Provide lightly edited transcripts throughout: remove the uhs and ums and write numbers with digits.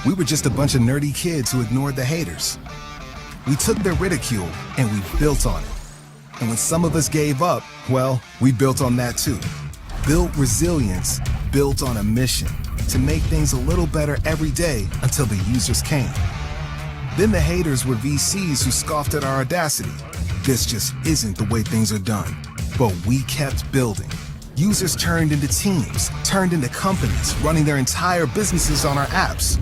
We were just a bunch of nerdy kids who ignored the haters. We took their ridicule and we built on it. And when some of us gave up, well, we built on that too. Built resilience, built on a mission to make things a little better every day until the users came. Then the haters were VCs who scoffed at our audacity. This just isn't the way things are done. But we kept building. Users turned into teams, turned into companies, running their entire businesses on our apps.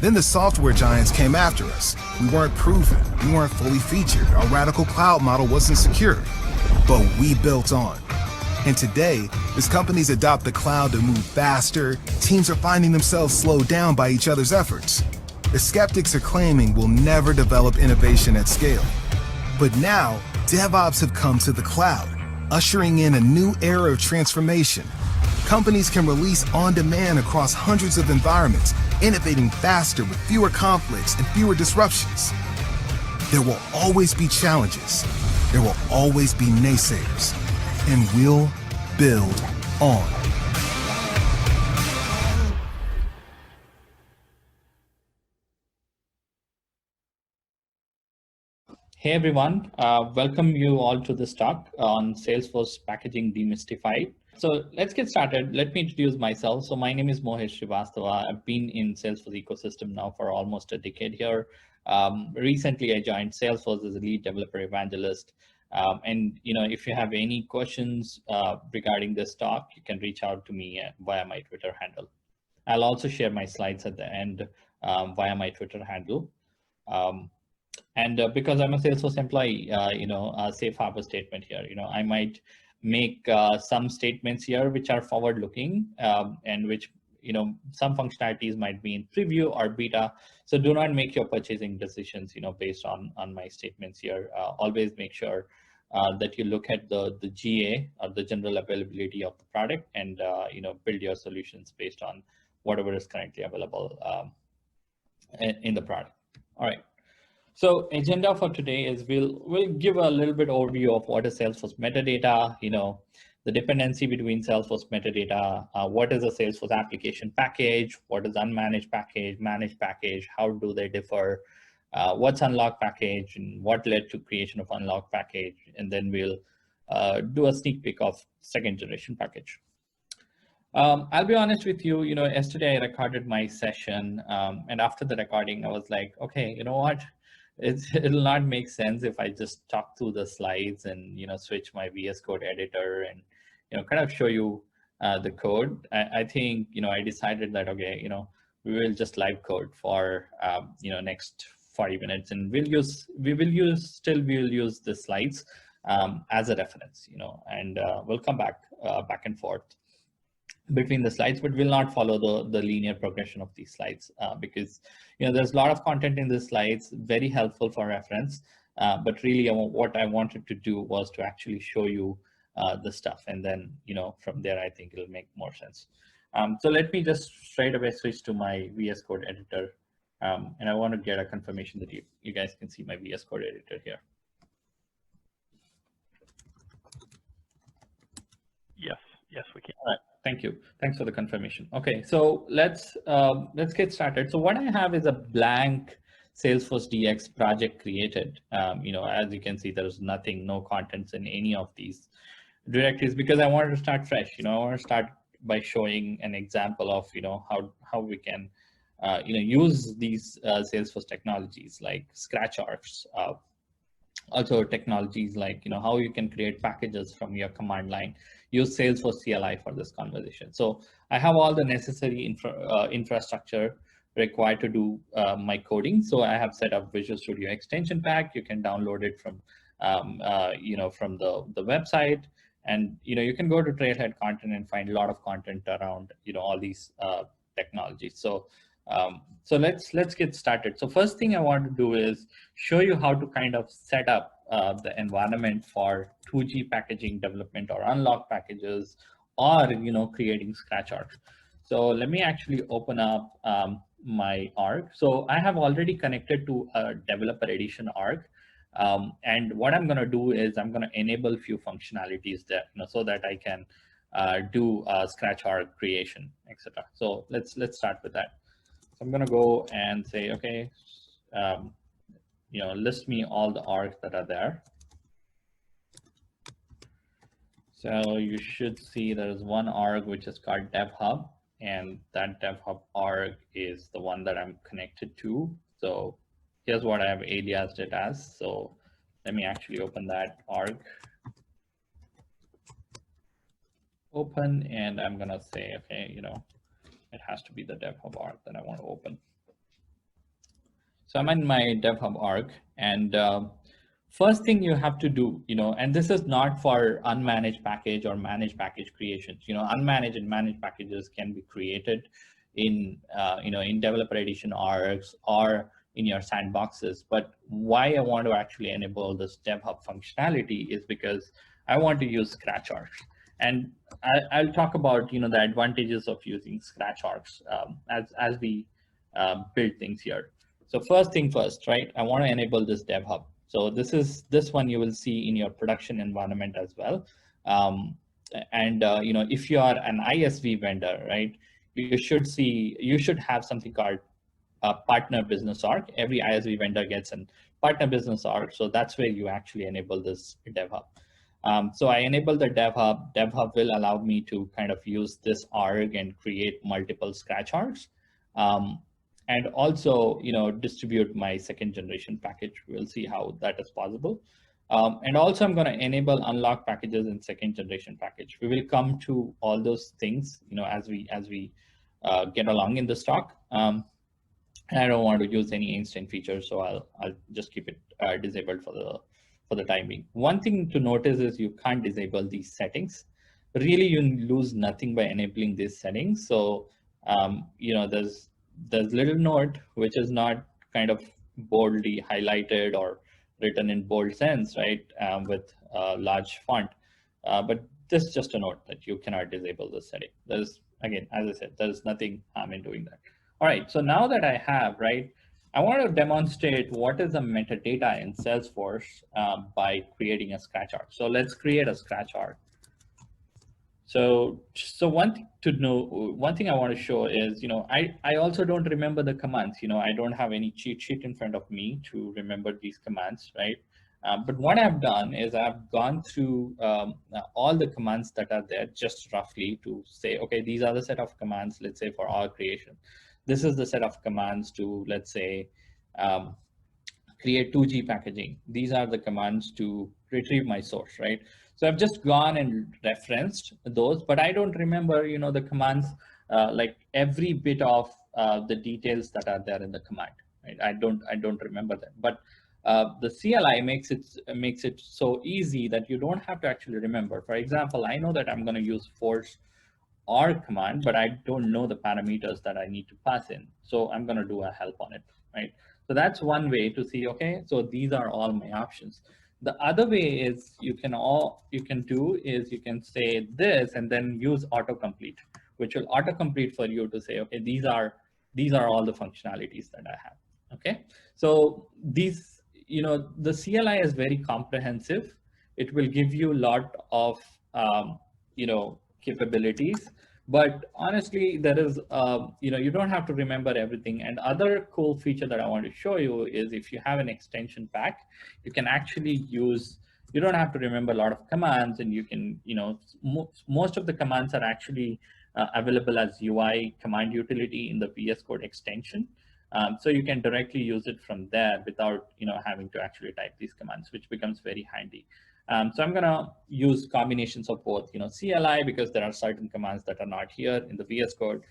Then the software giants came after us. We weren't proven, we weren't fully featured, our radical cloud model wasn't secure. But we built on. And today, as companies adopt the cloud to move faster, teams are finding themselves slowed down by each other's efforts. The skeptics are claiming we'll never develop innovation at scale. But now, DevOps have come to the cloud, ushering in a new era of transformation. Companies can release on demand across hundreds of environments, innovating faster with fewer conflicts and fewer disruptions. There will always be challenges. There will always be naysayers. And we'll build on. Hey everyone, welcome you all to this talk on Salesforce packaging demystified. So let's get started. Let me introduce myself. So my name is Mohesh Srivastava. I've been in Salesforce ecosystem now for almost a decade here. Recently I joined Salesforce as a lead developer evangelist. And if you have any questions regarding this talk, you can reach out to me via my Twitter handle. I'll also share my slides at the end via my Twitter handle. And because I'm a Salesforce employee, a safe harbor statement here, I might make some statements here which are forward-looking and which, some functionalities might be in preview or beta. So do not make your purchasing decisions, based on my statements here. Always make sure that you look at the GA or the general availability of the product and, build your solutions based on whatever is currently available in the product. All right. So agenda for today is we'll give a little bit overview of what is Salesforce metadata, the dependency between Salesforce metadata, what is a Salesforce application package, what is unmanaged package, managed package, how do they differ, what's unlock package, and what led to creation of unlock package, and then we'll do a sneak peek of second generation package. I'll be honest with you, yesterday I recorded my session, and after the recording, I was like, okay, you know what? It'll not make sense if I just talk through the slides and switch my VS Code editor and kind of show you the code. I think I decided that okay, we will just live code for next 40 minutes, and we'll use the slides as a reference, and we'll come back and forth between the slides, but will not follow the linear progression of these slides because there's a lot of content in the slides, very helpful for reference, but really what I wanted to do was to actually show you the stuff, and then from there I think it'll make more sense. So let me just straight away switch to my VS Code editor, and I want to get a confirmation that you guys can see my VS Code editor here. Yes, we can. All right. Thank you. Thanks for the confirmation. Okay, so let's get started. So what I have is a blank Salesforce DX project created. As you can see, there's no contents in any of these directories because I wanted to start fresh. I want to start by showing an example of how we can use these Salesforce technologies like scratch arcs. Also technologies like how you can create packages from your command line, use Salesforce CLI for this conversation. So I have all the necessary infrastructure required to do my coding. So I have set up Visual Studio extension pack. You can download it from from the website, and you can go to Trailhead content and find a lot of content around all these technologies. So let's get started. So first thing I want to do is show you how to kind of set up the environment for 2G packaging development or unlock packages or creating scratch arcs. So let me actually open up my arc. So I have already connected to a developer edition arc. And what I'm going to do is I'm going to enable a few functionalities there, so that I can do scratch arc creation, etc. So let's start with that. So I'm going to go and say, okay, list me all the orgs that are there. So you should see there's one org which is called DevHub, and that DevHub org is the one that I'm connected to. So here's what I have aliased it as. So let me actually open that org. Open, and I'm gonna say, okay, it has to be the DevHub org that I want to open. So I'm in my DevHub org, and first thing you have to do, and this is not for unmanaged package or managed package creations. Unmanaged and managed packages can be created in, in developer edition orgs or in your sandboxes. But why I want to actually enable this DevHub functionality is because I want to use Scratch orgs. And I'll talk about, the advantages of using Scratch orgs as we build things here. So first thing first, right? I want to enable this DevHub. So this one you will see in your production environment as well. If you are an ISV vendor, right, you should have something called a partner business org. Every ISV vendor gets a partner business org. So that's where you actually enable this DevHub. So I enable the DevHub. DevHub will allow me to kind of use this org and create multiple Scratch orgs. And also, distribute my second generation package. We'll see how that is possible. And also I'm going to enable unlock packages in second generation package. We will come to all those things, as we get along in this talk. And I don't want to use any instant features, so I'll just keep it disabled for the time being. One thing to notice is you can't disable these settings. Really, you lose nothing by enabling these settings. So there's little note which is not kind of boldly highlighted or written in bold sense, right, with a large font. But this is just a note that you cannot disable this setting. There's, again, as I said, there's nothing harm in doing that. All right, so now that I have, right, I want to demonstrate what is the metadata in Salesforce by creating a Scratch org. So let's create a Scratch org. So one thing I want to show is, I also don't remember the commands. I don't have any cheat sheet in front of me to remember these commands, right? But what I've done is I've gone through all the commands that are there just roughly to say, okay, these are the set of commands, let's say for our creation. This is the set of commands to, let's say, create 2G packaging. These are the commands to retrieve my source, right? So I've just gone and referenced those, but I don't remember, the commands, like every bit of the details that are there in the command, right? I don't remember that, but the CLI makes it so easy that you don't have to actually remember. For example, I know that I'm going to use force or command, but I don't know the parameters that I need to pass in. So I'm going to do a help on it, right? So that's one way to see, okay, so these are all my options. The other way is you can say this and then use autocomplete, which will autocomplete for you to say, okay, these are all the functionalities that I have. Okay, so these, the CLI is very comprehensive. It will give you a lot of capabilities, but honestly, there is you don't have to remember everything. And other cool feature that I want to show you is if you have an extension pack, you can actually use, you don't have to remember a lot of commands, and you can, most of the commands are actually available as UI command utility in the VS Code extension. So you can directly use it from there without having to actually type these commands, which becomes very handy. So I'm going to use combinations of both, CLI, because there are certain commands that are not here in the VS Code,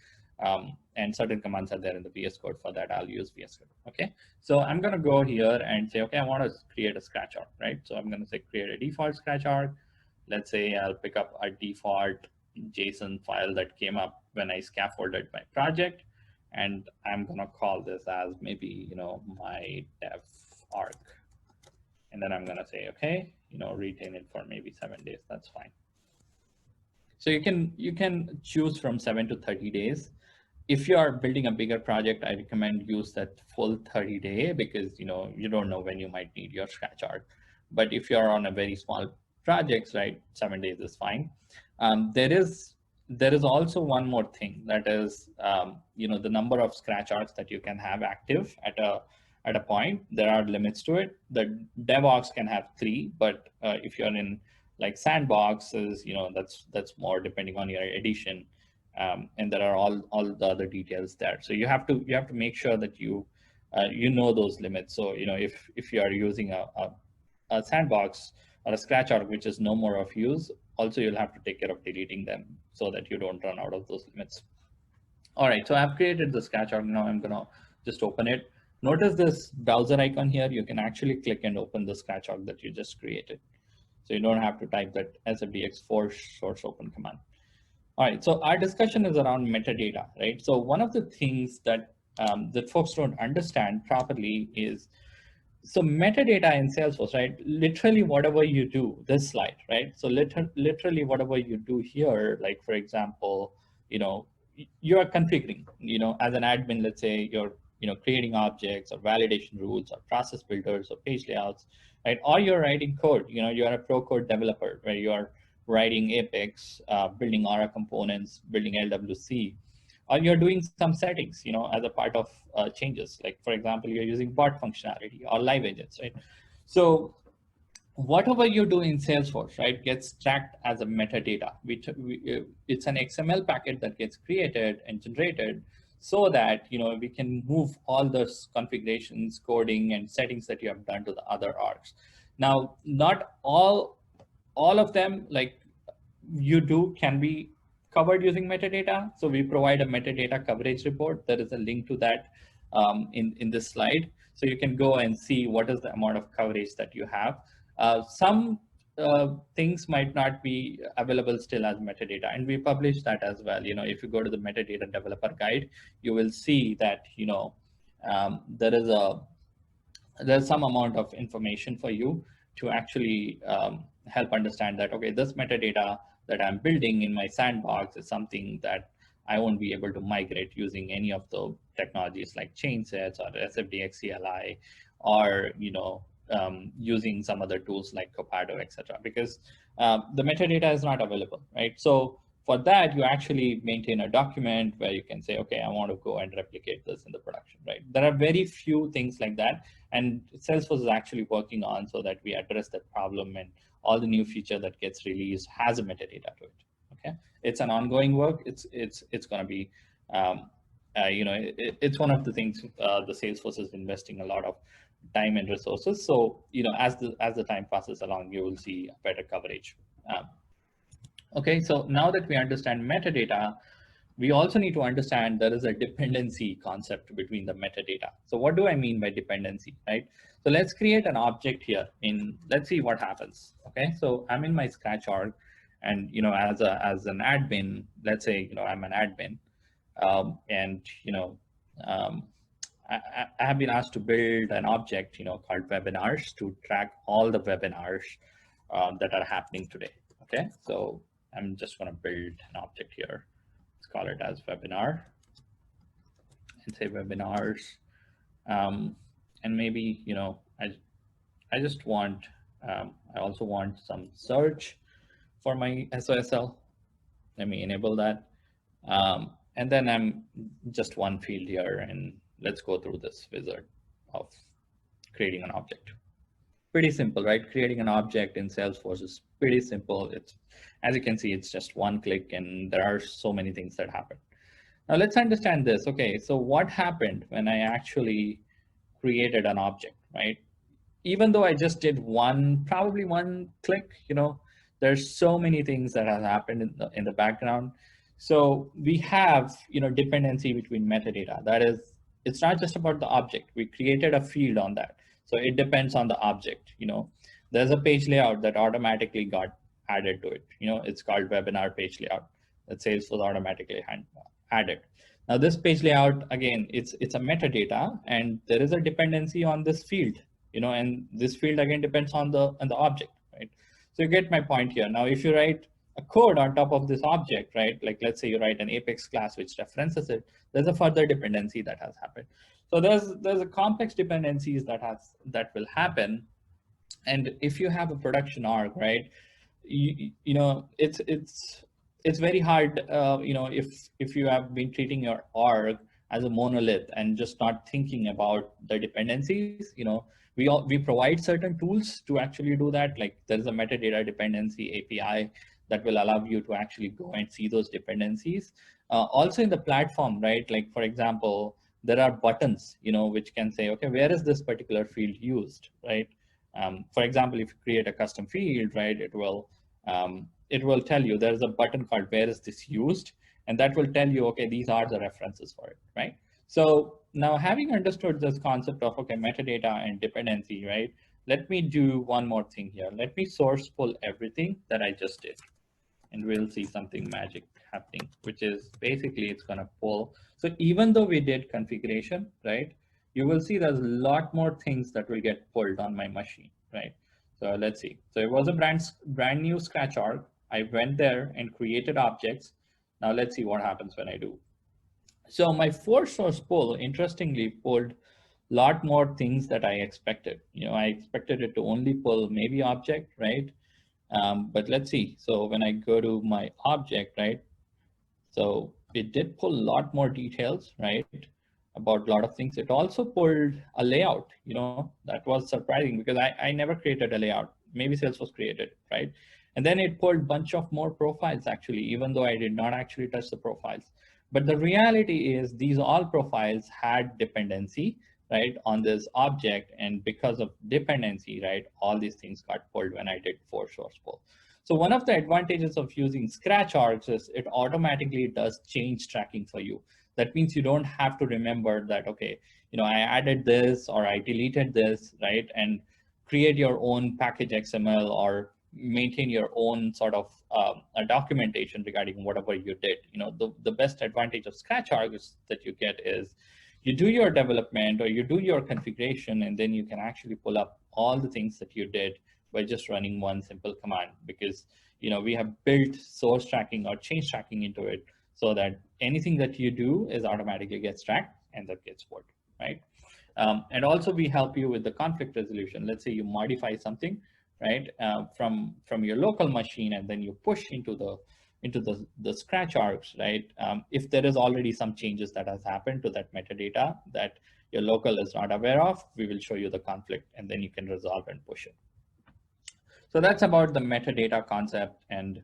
and certain commands are there in the VS Code. For that, I'll use VS Code. Okay, so I'm going to go here and say, okay, I want to create a Scratch org, right? So I'm going to say create a default Scratch org. Let's say I'll pick up a default JSON file that came up when I scaffolded my project, and I'm going to call this as maybe, my dev org. And then I'm going to say, okay, retain it for maybe 7 days. That's fine. So you can choose from 7 to 30 days. If you are building a bigger project, I recommend use that full 30-day, because you don't know when you might need your Scratch org. But if you're on a very small projects, right, 7 days is fine. There there is also one more thing, that is, the number of scratch arcs that you can have active at a point. There are limits to it. The DevOps can have 3, but if you're in like sandboxes, that's more depending on your edition, and there are all the other details there. So you have to make sure that you know those limits. So if you are using a sandbox or a scratch arc which is no more of use, also you'll have to take care of deleting them so that you don't run out of those limits. All right, so I've created the scratch arc. Now I'm gonna just open it. Notice this browser icon here. You can actually click and open the scratch arc that you just created. So you don't have to type that sfdx force source open command. All right, so our discussion is around metadata, right? So one of the things that that folks don't understand properly is, so metadata in Salesforce, right? Literally whatever you do, this slide, right? So literally whatever you do here, like for example, you are configuring, as an admin, let's say you're, creating objects or validation rules or process builders or page layouts, right? Or you're writing code, you're a pro code developer where you're writing Apex, building Aura components, building LWC, or you're doing some settings, as a part of changes. Like for example, you're using bot functionality or live agents, right? So whatever you do in Salesforce, right, gets tracked as a metadata. It's an XML packet that gets created and generated so that, we can move all those configurations, coding, and settings that you have done to the other arcs. Now, not all of them, like you do, can be covered using metadata. So we provide a metadata coverage report. There is a link to that in this slide. So you can go and see what is the amount of coverage that you have. Some things might not be available still as metadata, and we publish that as well. If you go to the metadata developer guide, you will see that there's some amount of information for you to actually help understand that, okay, this metadata that I'm building in my sandbox is something that I won't be able to migrate using any of the technologies like chain sets or SFDX CLI, or using some other tools like Copado, etc. Because the metadata is not available, right? So for that, you actually maintain a document where you can say, okay, I want to go and replicate this in the production, right? There are very few things like that, and Salesforce is actually working on so that we address that problem, and all the new feature that gets released has a metadata to it. Okay, it's an ongoing work. It's going to be, it's one of the things the Salesforce is investing a lot of time and resources. So as the time passes along, you will see better coverage. Okay, so now that we understand metadata, we also need to understand there is a dependency concept between the metadata. So what do I mean by dependency, right? So let's create an object here. Let's see what happens. Okay, so I'm in my scratch org, and as an admin, let's say I'm an admin, and I have been asked to build an object called webinars to track all the webinars that are happening today. Okay, so I'm just going to build an object here. Let's call it as webinar and say webinars. And maybe, I just want, I also want some search for my SOSL. Let me enable that. And then I'm just one field here, and let's go through this wizard of creating an object. Pretty simple, right? Creating an object in Salesforce is pretty simple. It's, as you can see, it's just one click, and there are so many things that happen. Now let's understand this. Okay, so what happened when I actually created an object, right? Even though I just did probably one click, there's so many things that have happened in the background. So we have, dependency between metadata. That is, it's not just about the object. We created a field on that. So it depends on the object. There's a page layout that automatically got added to it. It's called webinar page layout that Salesforce automatically added. Now this page layout, again, it's a metadata, and there is a dependency on this field, and this field again depends on the object, right? So you get my point here. Now, if you write a code on top of this object, right? Like let's say you write an Apex class which references it, there's a further dependency that has happened. So there's a complex dependencies that will happen. And if you have a production org, right, it's it's very hard, if you have been treating your org as a monolith and just not thinking about the dependencies. We provide certain tools to actually do that. Like there is a metadata dependency API that will allow you to actually go and see those dependencies. Also in the platform, right? Like for example, there are buttons, which can say, okay, where is this particular field used, right? For example, if you create a custom field, right, it will tell you there's a button called where is this used, and that will tell you, okay, these are the references for it, right? So now having understood this concept of, okay, metadata and dependency, right, let me do one more thing here. Let me source pull everything that I just did, and we'll see something magic happening, which is basically it's going to pull. So even though we did configuration, right, you will see there's a lot more things that will get pulled on my machine, right? So let's see. So it was a brand new scratch org. I went there and created objects. Now let's see what happens when I do. So my force source pull, interestingly, pulled a lot more things that I expected. I expected it to only pull maybe object, right? But let's see. So when I go to my object, right? So it did pull a lot more details, right? About a lot of things. It also pulled a layout, that was surprising because I never created a layout. Maybe Salesforce created, right? And then it pulled a bunch of more profiles actually, even though I did not actually touch the profiles. But the reality is these all profiles had dependency, right, on this object. And because of dependency, right, all these things got pulled when I did force source pull. So one of the advantages of using scratch orgs is it automatically does change tracking for you. That means you don't have to remember that, okay, I added this or I deleted this, right? And create your own package XML or maintain your own sort of a documentation regarding whatever you did. The best advantage of scratch orgs that you get is you do your development or you do your configuration, and then you can actually pull up all the things that you did by just running one simple command, because we have built source tracking or change tracking into it so that anything that you do is automatically gets tracked and that gets pulled, right? And also we help you with the conflict resolution. Let's say you modify something, right, from your local machine, and then you push into the scratch orgs, right? If there is already some changes that has happened to that metadata that your local is not aware of, we will show you the conflict, and then you can resolve and push it. So that's about the metadata concept and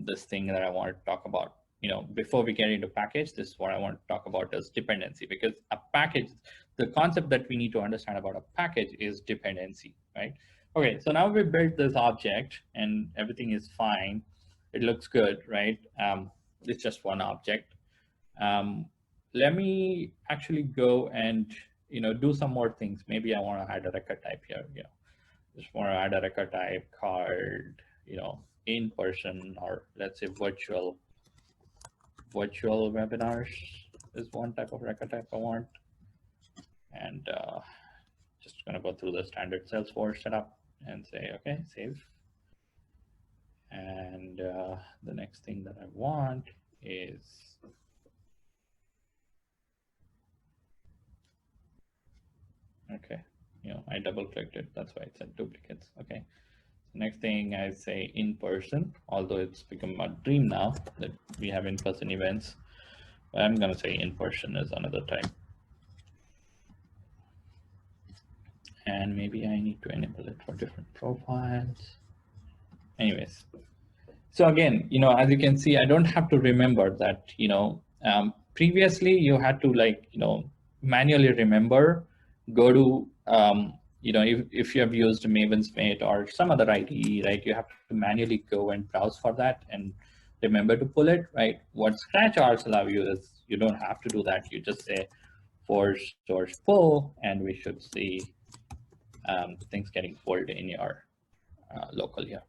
this thing that I want to talk about. Before we get into package, this is what I want to talk about is dependency, because a package, the concept that we need to understand about a package is dependency, right? Okay, so now we built this object and everything is fine. It looks good, right? It's just one object. Let me actually go and do some more things. Maybe I want to add a record type here. Just want to add a record type card, in person, or let's say virtual webinars is one type of record type I want. And just going to go through the standard Salesforce setup and say, okay, save. And the next thing that I want is okay. I double clicked it. That's why it said duplicates. Okay. So next thing I say in person, although it's become a dream now that we have in-person events. But I'm going to say in person is another time. And maybe I need to enable it for different profiles. Anyways. So again, as you can see, I don't have to remember that, previously you had to manually remember, go to, if you have used Maven's Mate or some other IDE, right, you have to manually go and browse for that and remember to pull it, right? What scratch orgs allow you is you don't have to do that. You just say force source pull, and we should see things getting pulled in your local here.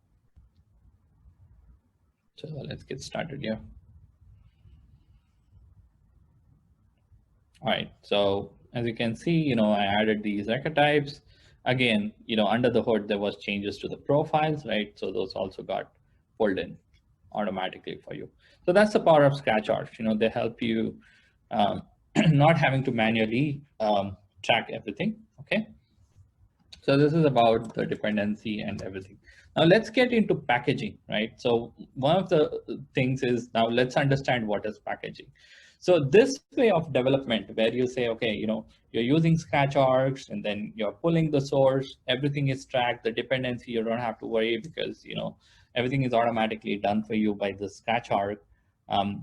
So let's get started here. All right, so as you can see, I added these record types. Again, under the hood, there was changes to the profiles, right? So those also got pulled in automatically for you. So that's the power of scratch orgs. They help you not having to manually track everything, okay? So this is about the dependency and everything. Now let's get into packaging, right? So one of the things is, now let's understand what is packaging. So this way of development where you say, okay, you're using scratch arcs and then you're pulling the source, everything is tracked, the dependency, you don't have to worry because, everything is automatically done for you by the scratch arc.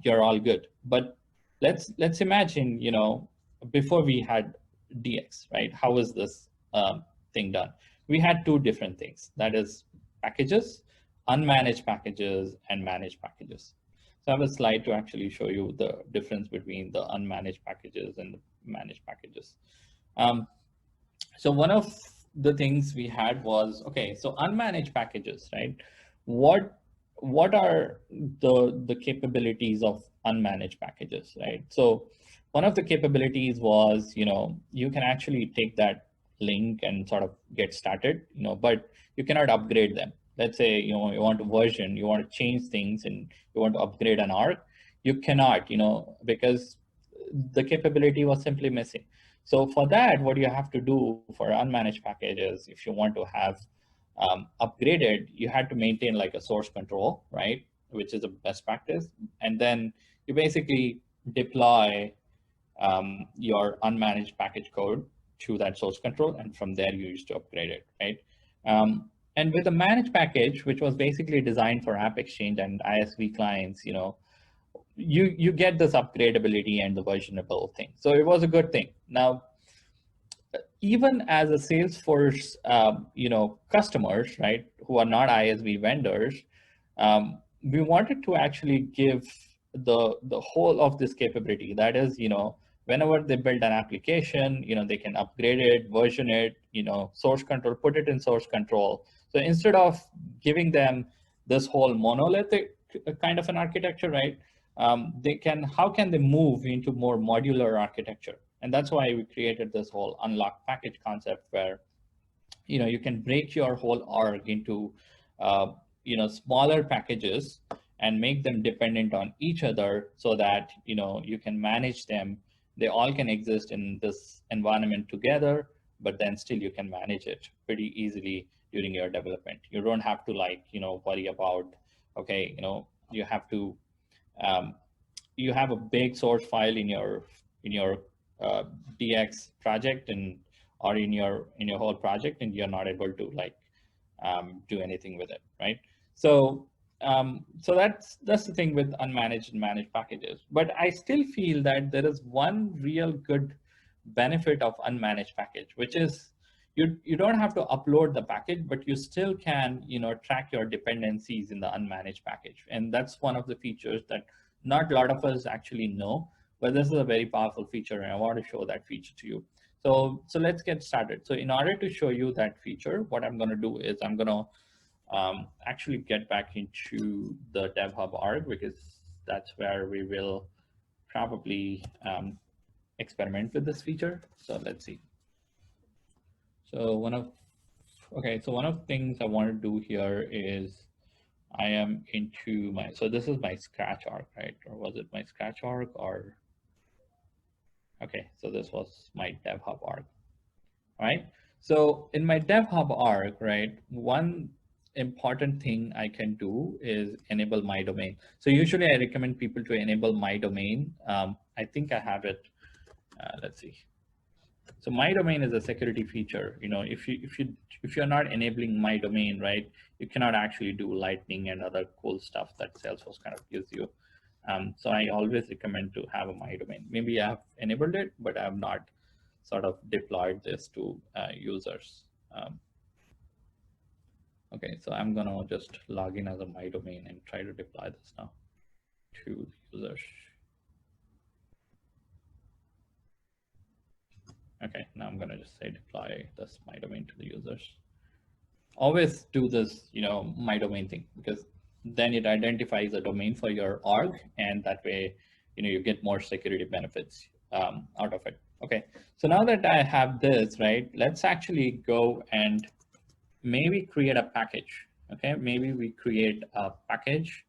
You're all good. But let's imagine, before we had DX, right? How was this thing done? We had two different things. That is packages, unmanaged packages, and managed packages. So I have a slide to actually show you the difference between the unmanaged packages and the managed packages. So one of the things we had was, okay, so unmanaged packages, right? What are the capabilities of unmanaged packages, right? So one of the capabilities was, you can actually take that link and sort of get started, but you cannot upgrade them. Let's say, you want to version, you want to change things and you want to upgrade an arc. You cannot, because the capability was simply missing. So for that, what you have to do for unmanaged packages, if you want to have upgraded, you had to maintain like a source control, right? Which is a best practice. And then you basically deploy your unmanaged package code to that source control. And from there you used to upgrade it, right? And with a managed package, which was basically designed for App Exchange and ISV clients, you get this upgradability and the versionable thing. So it was a good thing. Now, even as a Salesforce, customers, right, who are not ISV vendors, we wanted to actually give the whole of this capability. That is, whenever they build an application, they can upgrade it, version it, source control, put it in source control. So instead of giving them this whole monolithic kind of an architecture, right, how can they move into more modular architecture? And that's why we created this whole unlocked package concept where, you can break your whole org into, smaller packages and make them dependent on each other so that, you can manage them. They all can exist in this environment together, but then still you can manage it pretty easily during your development. You don't have to worry about, okay, you have to, you have a big source file in your DX project or in your whole project, and you're not able to do anything with it, right? So so that's the thing with unmanaged and managed packages. But I still feel that there is one real good benefit of unmanaged package, which is you don't have to upload the package, but you still can track your dependencies in the unmanaged package. And that's one of the features that not a lot of us actually know, but this is a very powerful feature, and I want to show that feature to you. So let's get started. So in order to show you that feature, what I'm going to do is I'm going to actually get back into the DevHub org, because that's where we will probably experiment with this feature. So let's see. So one of the things I want to do here is I am into so this is my Scratch arc, right? Or was it my Scratch arc or? Okay, so this was my DevHub arc, right? So in my DevHub arc, right, one important thing I can do is enable my domain. So usually I recommend people to enable my domain. I think I have it. Let's see. So my domain is a security feature. If you're not enabling my domain, right, you cannot actually do Lightning and other cool stuff that Salesforce kind of gives you. So I always recommend to have a my domain. Maybe I have enabled it, but I have not sort of deployed this to users. Okay, so I'm gonna just log in as a my domain and try to deploy this now to users. Okay, now I'm gonna just say deploy this my domain to the users. Always do this, my domain thing, because then it identifies a domain for your org, and that way, you get more security benefits out of it. Okay, so now that I have this, right, let's actually go and maybe create a package. Okay, maybe we create a package,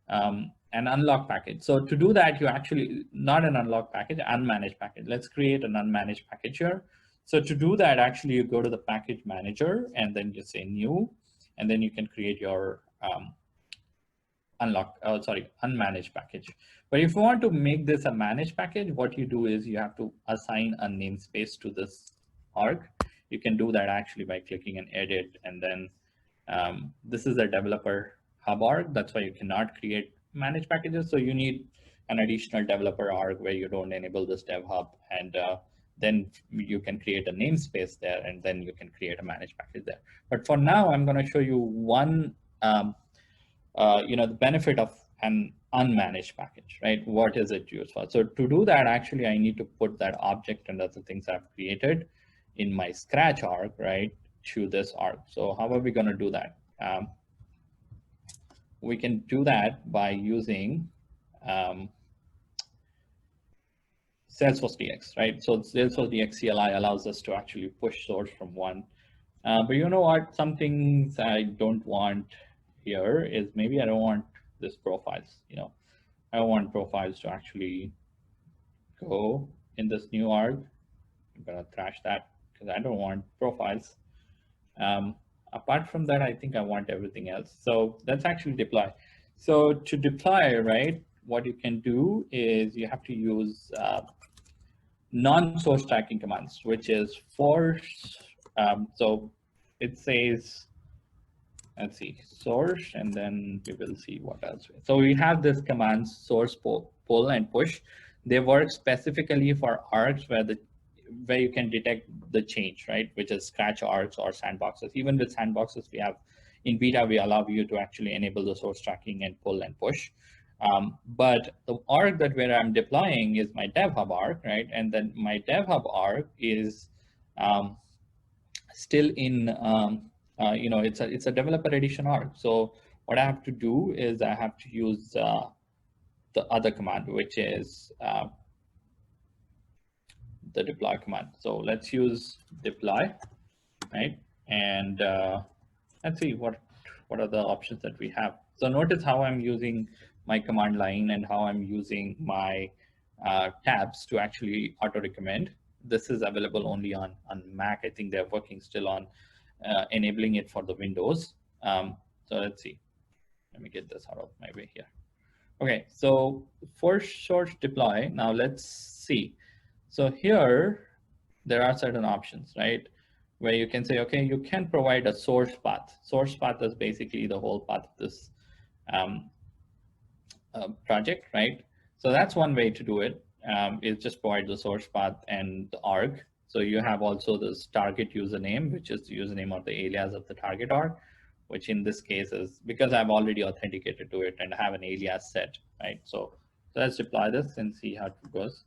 an unlock package. So to do that, you actually, not an unlock package, unmanaged package. Let's create an unmanaged package here. So to do that, actually, you go to the package manager and then you say new, and then you can create your unmanaged package. But if you want to make this a managed package, what you do is you have to assign a namespace to this org. You can do that actually by clicking an edit, and then this is a developer hub org. That's why you cannot create managed packages. So you need an additional developer org where you don't enable this dev hub, and then you can create a namespace there, and then you can create a managed package there. But for now, I'm going to show you one the benefit of an unmanaged package, right? What is it used for? So to do that, actually, I need to put that object and other things I've created in my Scratch org, right, to this org. So how are we going to do that? We can do that by using Salesforce DX, right? So Salesforce DX CLI allows us to actually push source from one. But you know what? Some things I don't want here is maybe I don't want this profiles. I don't want profiles to actually go in this new org. I'm gonna trash that because I don't want profiles. Apart from that, I think I want everything else. So let's actually deploy. So to deploy, right, what you can do is you have to use non-source tracking commands, which is force. So it says, let's see, source, and then we will see what else. So we have this commands source, pull, and push. They work specifically for args where you can detect the change, right? Which is Scratch args or sandboxes. Even with sandboxes, we have in beta, we allow you to actually enable the source tracking and pull and push. But the org that where I'm deploying is my dev hub org, right? And then my dev hub org is still in it's a developer edition org. So what I have to do is I have to use the other command, which is the deploy command. So let's use deploy, right? And let's see what are the options that we have. So notice how I'm using my command line and how I'm using my tabs to actually auto recommend. This is available only on Mac. I think they're working still on enabling it for the Windows. So let's see. Let me get this out of my way here. Okay, so for source deploy, now let's see. So here, there are certain options, right? Where you can say, okay, you can provide a source path. Source path is basically the whole path of this project, right? So that's one way to do it, is just provide the source path and the org. So you have also this target username, which is the username or the alias of the target org, which in this case is because I've already authenticated to it and have an alias set, right? So let's deploy this and see how it goes.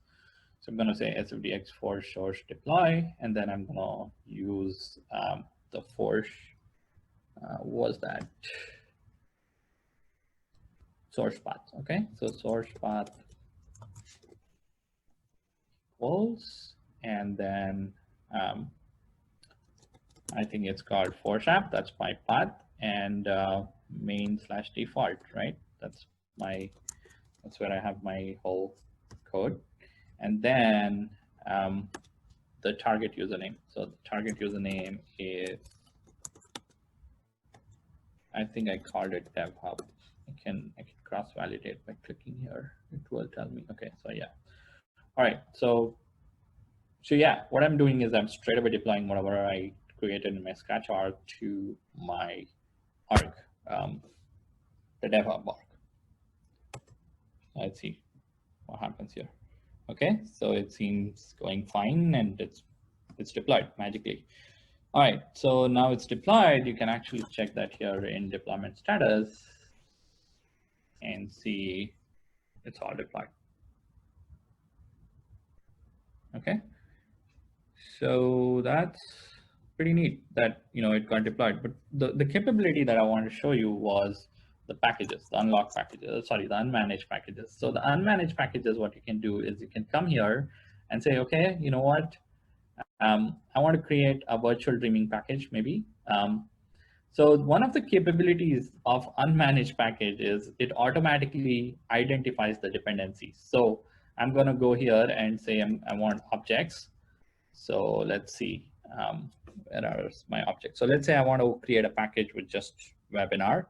So I'm going to say sfdx for source deploy, and then I'm going to use the force, was that source path. Okay, so source path equals, and then I think it's called force app. That's my path, and main/default, right? That's where I have my whole code. And then the target username. So the target username is, I think I called it dev hub. I can cross validate by clicking here. It will tell me. Okay, so yeah. All right, so yeah, what I'm doing is I'm straight away deploying whatever I created in my Scratch org to my org, the dev hub org. Let's see what happens here. Okay, so it seems going fine, and it's deployed magically. All right, so now it's deployed. You can actually check that here in deployment status and see it's all deployed. Okay, so that's pretty neat that it got deployed. But the capability that I wanted to show you was the packages, the unlock packages, sorry, the unmanaged packages. So the unmanaged packages, what you can do is you can come here and say, okay, you know what? I want to create a virtual dreaming package, maybe. So one of the capabilities of unmanaged package is it automatically identifies the dependencies. So I'm going to go here and say I want objects. So let's see, where are my objects? So let's say I want to create a package with just webinar.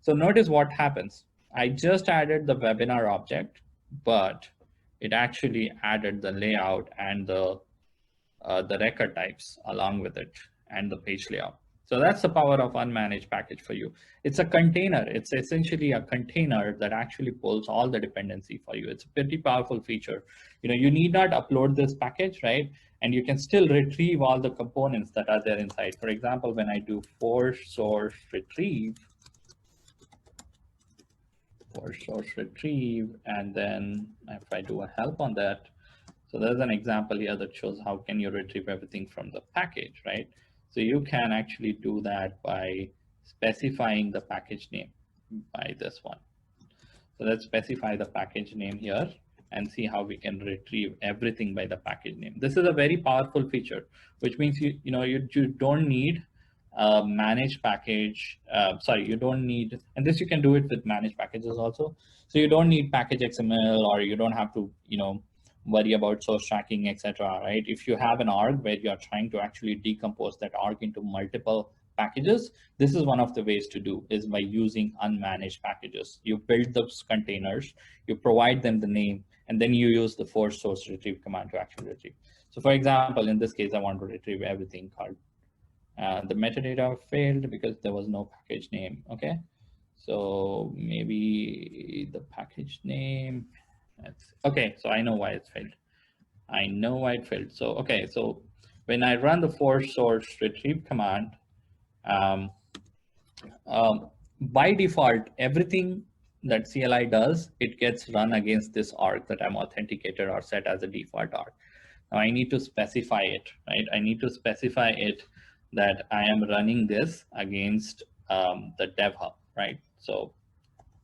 So notice what happens. I just added the webinar object, but it actually added the layout and the record types along with it and the page layout. So that's the power of unmanaged package for you. It's a container. It's essentially a container that actually pulls all the dependency for you. It's a pretty powerful feature. You need not upload this package, right? And you can still retrieve all the components that are there inside. For example, when I do for source retrieve, and then if I do a help on that, so there's an example here that shows how can you retrieve everything from the package, right? So you can actually do that by specifying the package name by this one. So let's specify the package name here and see how we can retrieve everything by the package name. This is a very powerful feature, which means you don't need a managed package. You don't need, and this you can do it with managed packages also. So you don't need package XML, or you don't have to, worry about source tracking, etc. Right? If you have an org where you're trying to actually decompose that org into multiple packages, this is one of the ways to do is by using unmanaged packages. You build those containers, you provide them the name, and then you use the for source retrieve command to actually retrieve. So for example, in this case, I want to retrieve everything called the metadata failed because there was no package name. Okay, so maybe the package name. Okay, so I know why it failed. I know why it failed. So okay, so when I run the for source retrieve command, by default, everything that CLI does, it gets run against this org that I'm authenticated or set as a default org. Now I need to specify it, right? I need to specify it that I am running this against the dev hub, right? So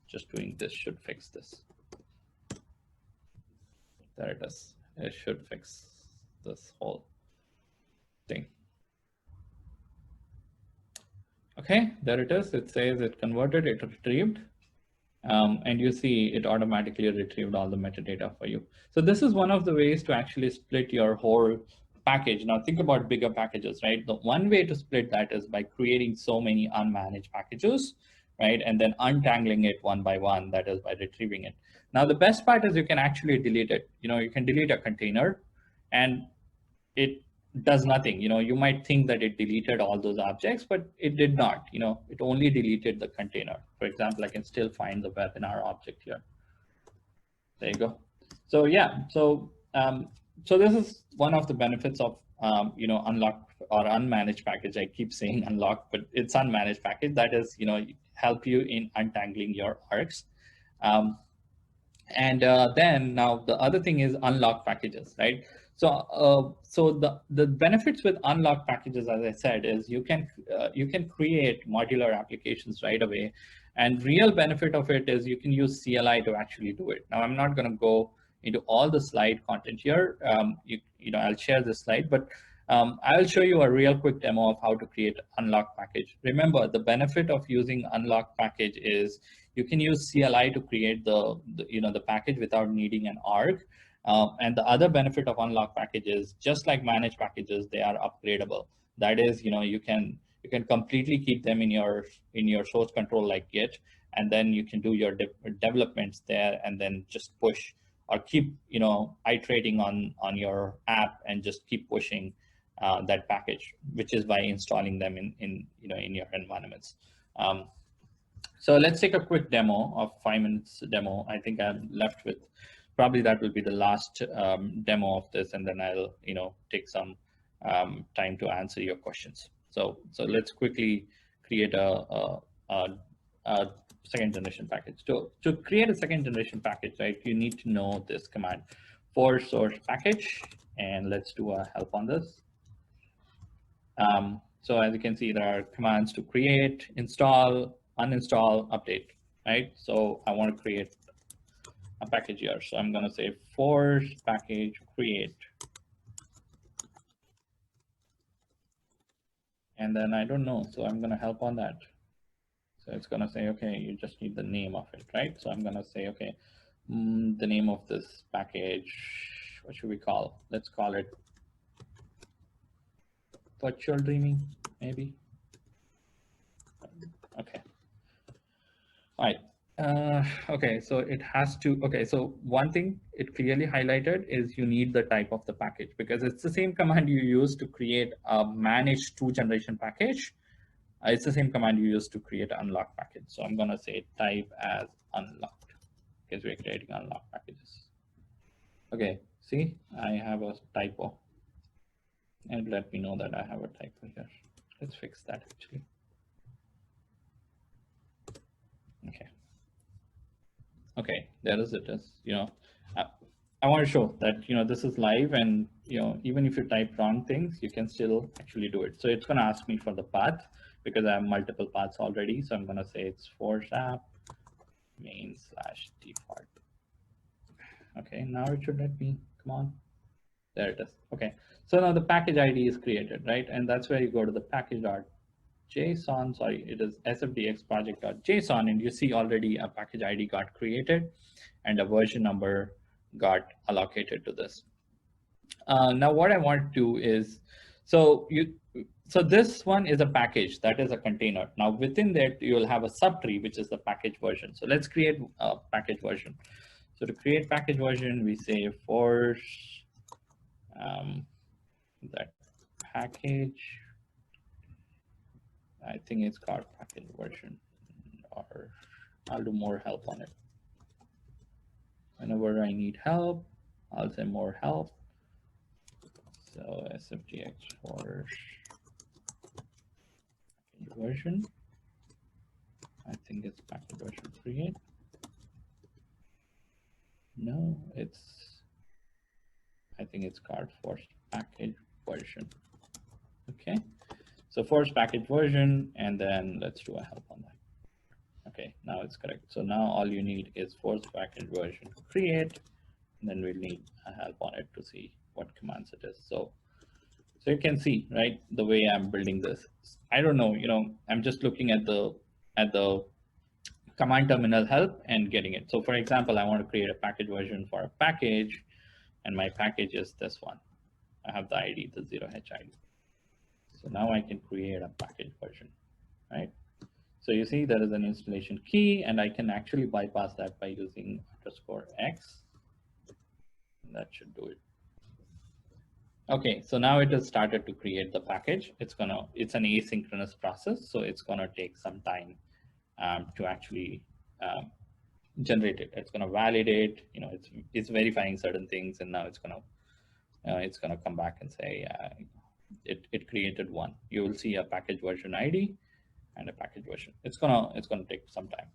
just doing this should fix this. There it is. It should fix this whole thing. Okay, there it is. It says it converted, it retrieved. And you see it automatically retrieved all the metadata for you. So this is one of the ways to actually split your whole package. Now think about bigger packages, right? The one way to split that is by creating so many unmanaged packages, right? And then untangling it one by one, that is by retrieving it. Now the best part is you can actually delete it. You can delete a container and it does nothing. You might think that it deleted all those objects, but it did not. It only deleted the container. For example, I can still find the webinar object here. There you go. So yeah, so this is one of the benefits of unlocked or unmanaged package. I keep saying unlocked, but it's unmanaged package. That is, help you in untangling your arcs. Then now the other thing is unlock packages, right? So the benefits with unlock packages, as I said, is you can create modular applications right away, and real benefit of it is you can use CLI to actually do it. Now I'm not going to go into all the slide content here. I'll share this slide, but I'll show you a real quick demo of how to create unlock package. Remember, the benefit of using unlock package is you can use CLI to create the package without needing an org. And the other benefit of unlock packages, just like managed packages, they are upgradable. That is, you can completely keep them in your source control like Git, and then you can do your developments there, and then just push or keep iterating on your app and just keep pushing that package, which is by installing them in your environments. So let's take a quick demo of 5 minutes demo. I think I'm left with probably that will be the last demo of this, and then I'll take some time to answer your questions. So let's quickly create a second generation package. To create a second generation package, right, you need to know this command, for source package, and let's do a help on this. So as you can see, there are commands to create, install, uninstall, update, right? So I want to create a package here. So I'm going to say for package create. And then I don't know, so I'm going to help on that. So it's going to say, okay, you just need the name of it, right? So I'm going to say, okay, the name of this package, what should we call? Let's call it virtual dreaming, maybe. Okay. All right. Okay, so it has to, okay, so one thing it clearly highlighted is you need the type of the package, because it's the same command you use to create a managed to generation package. It's the same command you use to create an unlock package. So I'm gonna say type as unlocked, because we're creating unlock packages. Okay, see, I have a typo. And let me know that I have a typo here. Let's fix that actually. Okay. Okay, there is it is, I want to show that, this is live, and, even if you type wrong things, you can still actually do it. So it's going to ask me for the path because I have multiple paths already. So I'm going to say it's force app main/default. Okay, now it should let me, come on. There it is. Okay, so now the package ID is created, right? And that's where you go to the package.json, sorry, it is sfdx project.json, and you see already a package ID got created and a version number got allocated to this. Now what I want to do is, so this one is a package, that is a container. Now within that, you will have a subtree, which is the package version. So let's create a package version. So to create package version, we say force that package, I think it's called package version, or I'll do more help on it. Whenever I need help, I'll say more help. So sfdx for package version. I think it's package version create. No, I think it's called force package version. Okay, so force package version, and then let's do a help on that. Okay, now it's correct. So now all you need is force package version create, and then we'll need a help on it to see what commands it is. So you can see, right, the way I'm building this. I don't know, I'm just looking at the command terminal help and getting it. So for example, I want to create a package version for a package, and my package is this one. I have the ID, the 0h ID. So now I can create a package version, right? So you see there is an installation key, and I can actually bypass that by using _x. That should do it. Okay, so now it has started to create the package. It's an asynchronous process, so it's gonna take some time to actually generate it. It's gonna validate, it's verifying certain things, and now it's gonna come back and say it created one. You will see a package version ID and a package version. It's gonna take some time.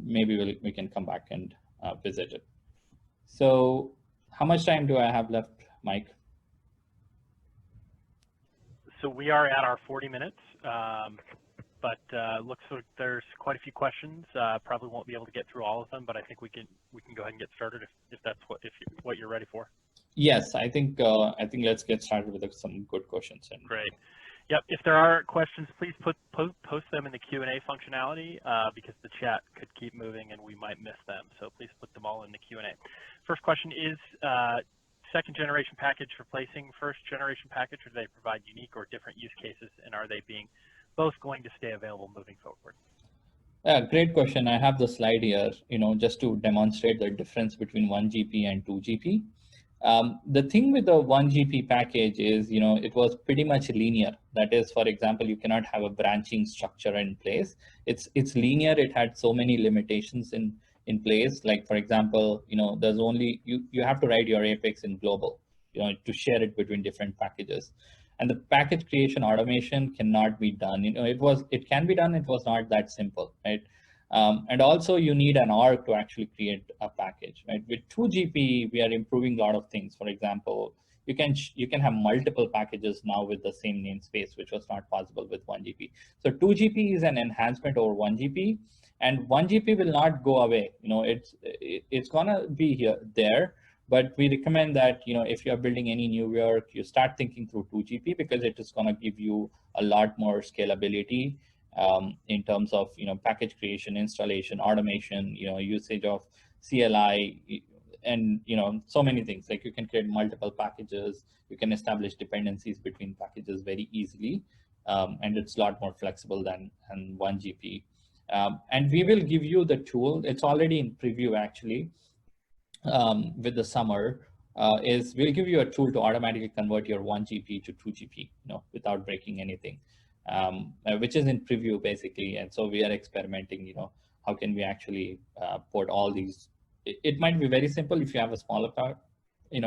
Maybe we can come back and visit it. So how much time do I have left, Mike? So we are at our 40 minutes, but looks like there's quite a few questions. Probably won't be able to get through all of them, but I think we can go ahead and get started if that's what you're ready for. Yes, I think let's get started with some good questions. Great. Yep. If there are questions, please post them in the Q&A functionality because the chat could keep moving and we might miss them. So please put them all in the Q&A. First question is, second generation package replacing first generation package, or do they provide unique or different use cases, and are they both going to stay available moving forward? Great question. I have the slide here, just to demonstrate the difference between 1GP and 2GP. The thing with the 1GP package is, it was pretty much linear. That is, for example, you cannot have a branching structure in place. It's linear. It had so many limitations in place. Like, for example, there's only, you have to write your Apex in global, to share it between different packages. And the package creation automation cannot be done. It can be done. It was not that simple, right? And also you need an org to actually create a package, right? With 2GP, we are improving a lot of things. For example, you can have multiple packages now with the same namespace, which was not possible with 1GP. So 2GP is an enhancement over 1GP, and 1GP will not go away. It's gonna be there. But we recommend that, if you're building any new work, you start thinking through 2GP, because it is going to give you a lot more scalability in terms of, package creation, installation, automation, usage of CLI. and so many things, like you can create multiple packages, you can establish dependencies between packages very easily, and it's a lot more flexible than one GP. And we will give you the tool. It's already in preview actually. With the summer, is we'll give you a tool to automatically convert your 1 GP to 2 GP, without breaking anything, which is in preview basically. And so we are experimenting, how can we actually port all these. It might be very simple if you have a smaller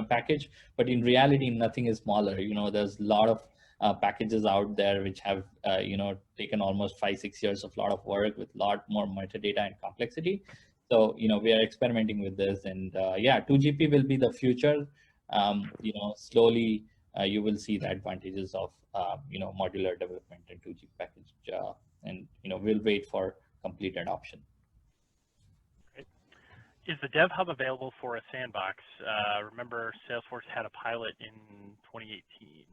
package, but in reality, nothing is smaller. There's a lot of packages out there which have, taken almost 5-6 years of a lot of work with a lot more metadata and complexity. So, we are experimenting with this, and yeah, 2GP will be the future. Slowly you will see the advantages of, modular development and 2GP package, and, we'll wait for complete adoption. Great. Is the Dev Hub available for a sandbox? Remember, Salesforce had a pilot in 2018.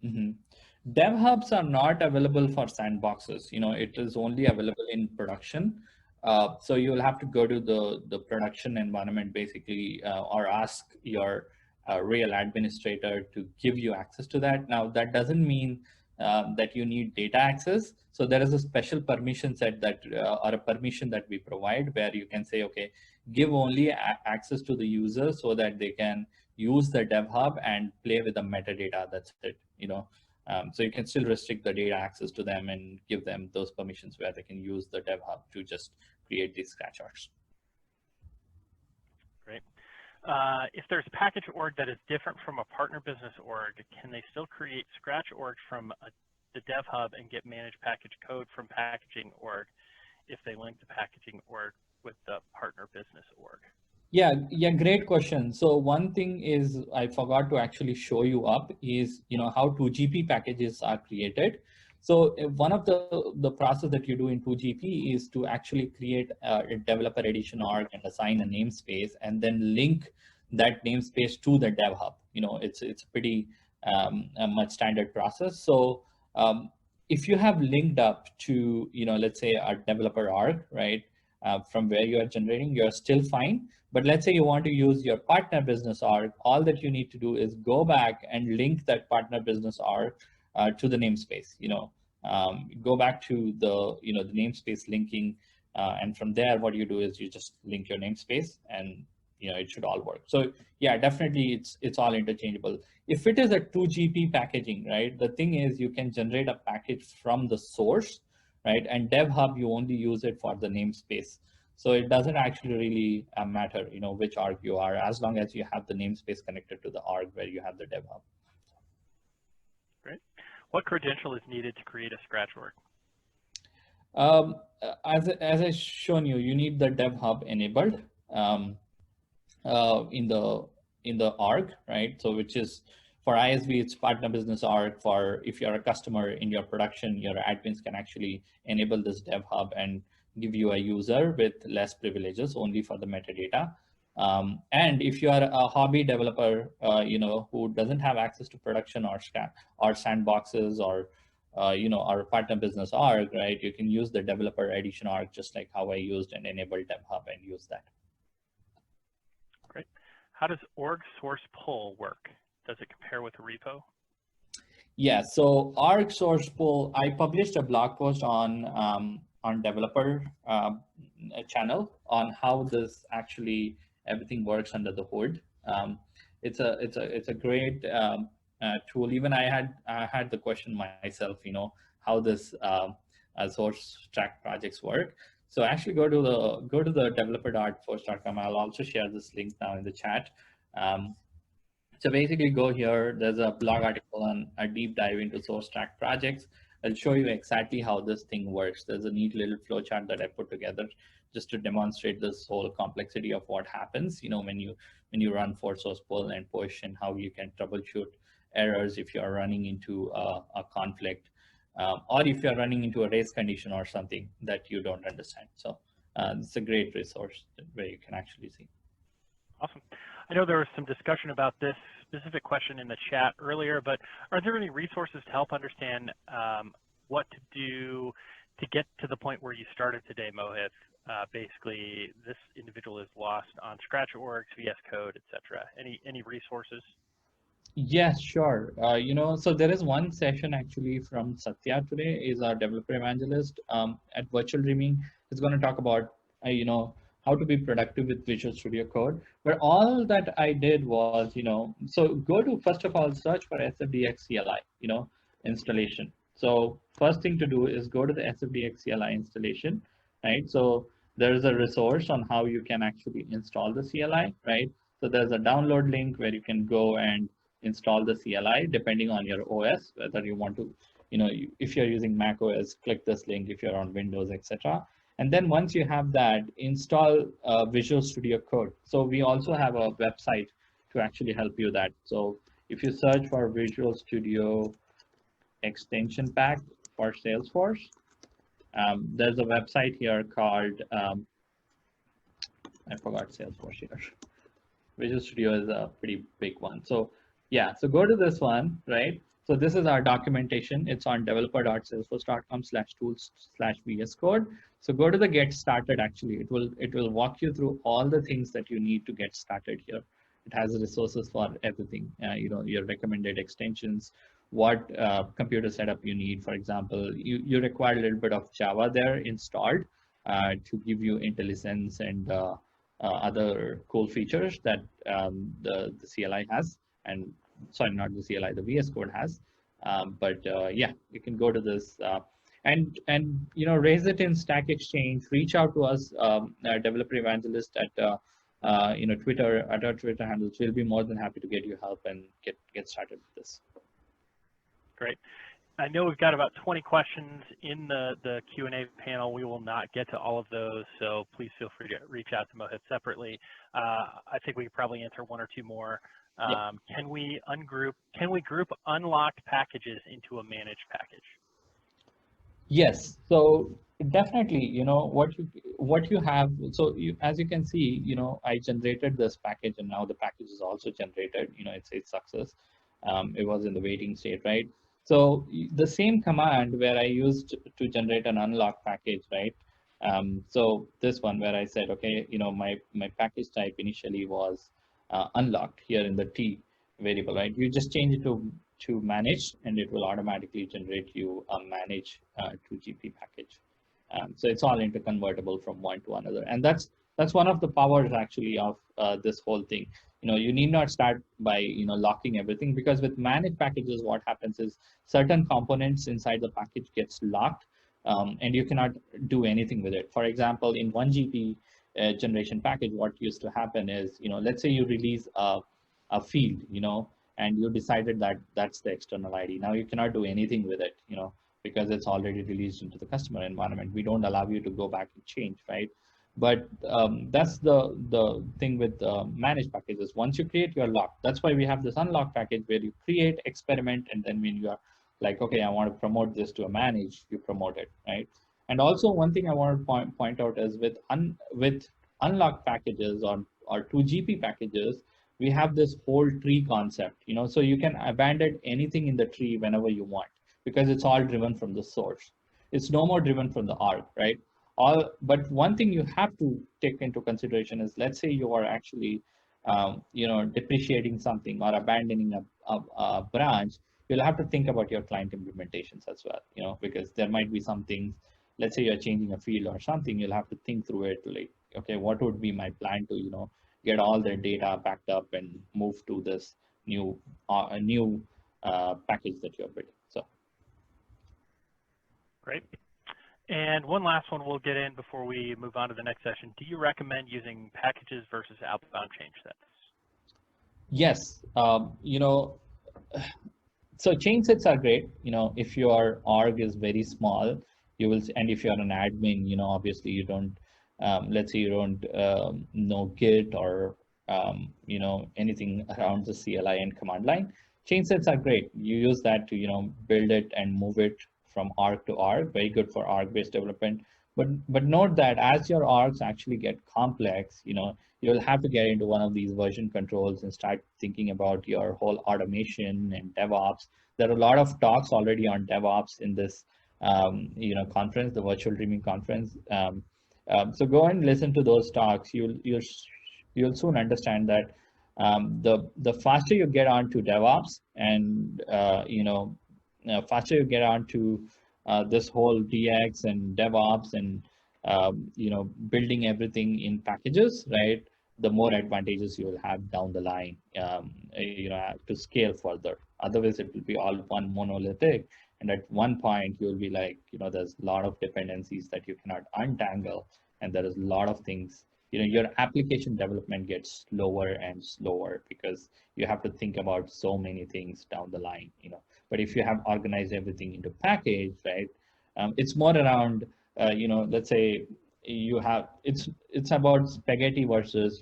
Mm-hmm. Dev hubs are not available for sandboxes. It is only available in production. So you'll have to go to the production environment basically, or ask your real administrator to give you access to that. Now, that doesn't mean that you need data access. So there is a special permission set that, or a permission that we provide, where you can say, okay, give only access to the user so that they can use the Dev Hub and play with the metadata. That's it. So you can still restrict the data access to them and give them those permissions where they can use the Dev Hub to just create these scratch arcs. Great. If there's a package org that is different from a partner business org, can they still create scratch orgs from the Dev Hub and get managed package code from packaging org if they link the packaging org with the partner business org? Yeah, great question. So one thing is I forgot to actually show you up is, how 2GP packages are created. So one of the process that you do in 2GP is to actually create a developer edition org and assign a namespace and then link that namespace to the Dev Hub. It's a pretty much standard process. So if you have linked up to, let's say a developer org, right? From where you are generating, you're still fine. But let's say you want to use your partner business org, all that you need to do is go back and link that partner business org to the namespace. Go back to the the namespace linking, and from there, what you do is you just link your namespace, and it should all work. So yeah, definitely it's all interchangeable. If it is a 2GP packaging, right? The thing is you can generate a package from the source, right? And Dev Hub, you only use it for the namespace. So it doesn't actually really matter, which org you are, as long as you have the namespace connected to the org where you have the Dev Hub. Great. What credential is needed to create a scratch org? As I shown you, you need the Dev Hub enabled in the org, right? So which is for ISV, it's partner business org. For if you're a customer in your production, your admins can actually enable this Dev Hub and give you a user with less privileges, only for the metadata. And if you are a hobby developer, who doesn't have access to production or sandboxes or our partner business org, right? You can use the developer edition org, just like how I used and enabled Dev Hub and use that. Great. How does org source pull work? Does it compare with a repo? Yeah, so org source pull, I published a blog post on developer channel on how this actually everything works under the hood. It's a great tool. Even I had the question myself, how this source track projects work. So actually go to the developer.force.com. I'll also share this link now in the chat. So basically go here, there's a blog article on a deep dive into source track projects. I'll show you exactly how this thing works. There's a neat little flowchart that I put together just to demonstrate this whole complexity of what happens, when you run for source pull and push, and how you can troubleshoot errors if you are running into a conflict, or if you're running into a race condition or something that you don't understand. So it's a great resource where you can actually see. Awesome. I know there was some discussion about this specific question in the chat earlier, but are there any resources to help understand what to do to get to the point where you started today, Mohit, basically this individual is lost on Scratch orgs, VS Code, etc. Any resources? Yes, sure. So there is one session actually from Satya today, is our developer evangelist at Virtual Dreaming. Is going to talk about, how to be productive with Visual Studio Code. But all that I did was, so go to, first of all, search for SFDX CLI, installation. So first thing to do is go to the SFDX CLI installation, right? So there's a resource on how you can actually install the CLI, right? So there's a download link where you can go and install the CLI depending on your OS, whether you want to, if you're using Mac OS, click this link. If you're on Windows, etc. And then once you have that, install Visual Studio Code. So we also have a website to actually help you that. So if you search for Visual Studio extension pack for Salesforce, there's a website here called, I forgot Salesforce here. Visual Studio is a pretty big one. So yeah, so go to this one, right? So this is our documentation. It's on developer.salesforce.com/tools/VS Code. So go to the get started. Actually, it will walk you through all the things that you need to get started here. It has resources for everything. Your recommended extensions, what computer setup you need. For example, you require a little bit of Java there installed to give you IntelliSense and other cool features that the CLI has, and sorry, not the CLI, the VS Code has. Yeah, you can go to this and raise it in Stack Exchange. Reach out to us, developer evangelist at Twitter, at our Twitter handles. We'll be more than happy to get you help and get started with this. Great. I know we've got about 20 questions in the Q&A panel. We will not get to all of those, so please feel free to reach out to Mohit separately. I think we could probably answer one or two more. Can we group unlocked packages into a managed package? Yes, so definitely, what you have. So as you can see, I generated this package, and now the package is also generated. It says success. It was in the waiting state, right? So the same command where I used to generate an unlock package, right? So this one where I said, okay, my package type initially was unlocked here in the T variable, right? You just change it to manage, and it will automatically generate you a manage to GP package. So it's all interconvertible from one to another, and that's one of the powers actually of this whole thing. You need not start by locking everything, because with managed packages, what happens is certain components inside the package gets locked, and you cannot do anything with it. For example, in 1GP generation package, what used to happen is, let's say you release a field, and you decided that that's the external ID. Now you cannot do anything with it, because it's already released into the customer environment. We don't allow you to go back and change, right? But that's the thing with managed packages. Once you create your lock, that's why we have this unlock package where you create, experiment, and then when you are like, okay, I want to promote this to a manage, you promote it, right? And also one thing I want to point out is with unlock packages or 2GP packages, we have this whole tree concept, so you can abandon anything in the tree whenever you want, because it's all driven from the source. It's no more driven from the arc, right? But one thing you have to take into consideration is, let's say you are actually, depreciating something or abandoning a branch, you'll have to think about your client implementations as well, because there might be some things, let's say you're changing a field or something, you'll have to think through it, like, okay, what would be my plan to, get all their data backed up and move to this new package that you're building. So great. And one last one we'll get in before we move on to the next session. Do you recommend using packages versus outbound change sets? Yes, so change sets are great. If your org is very small, you will, and if you're an admin, obviously you don't, let's say you don't know Git or anything around the CLI and command line. Change sets are great. You use that to build it and move it from org to org. Very good for org-based development. But note that as your orgs actually get complex, you'll have to get into one of these version controls and start thinking about your whole automation and DevOps. There are a lot of talks already on DevOps in this conference, the Virtual Dreaming conference. So go and listen to those talks. You'll soon understand that the faster you get onto DevOps and faster you get onto this whole DX and DevOps and building everything in packages, right? The more advantages you will have down the line, to scale further. Otherwise, it will be all one monolithic, and at one point you'll be like, there's a lot of dependencies that you cannot untangle, and there is a lot of things. Your application development gets slower and slower because you have to think about so many things down the line. But if you have organized everything into package, right? It's more around, let's say it's about spaghetti versus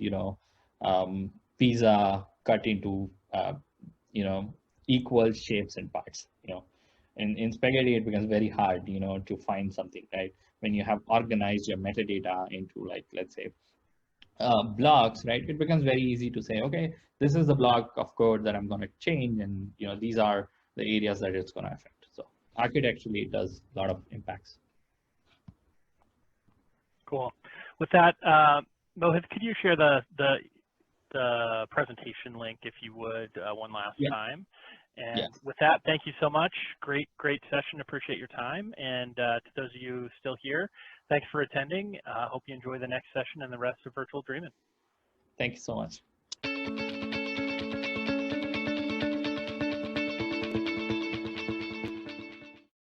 pizza cut into equal shapes and parts. In spaghetti it becomes very hard to find something, right? When you have organized your metadata into, like, let's say blocks, right? It becomes very easy to say, okay, this is the block of code that I'm going to change, and these are the areas that it's going to affect. So architecturally it does a lot of impacts. Cool. With that, Mohit, could you share the presentation link, if you would, one last time? And yes. With that, thank you so much. Great session. Appreciate your time. And to those of you still here, thanks for attending. Hope you enjoy the next session and the rest of Virtual Dreamin'. Thank you so much.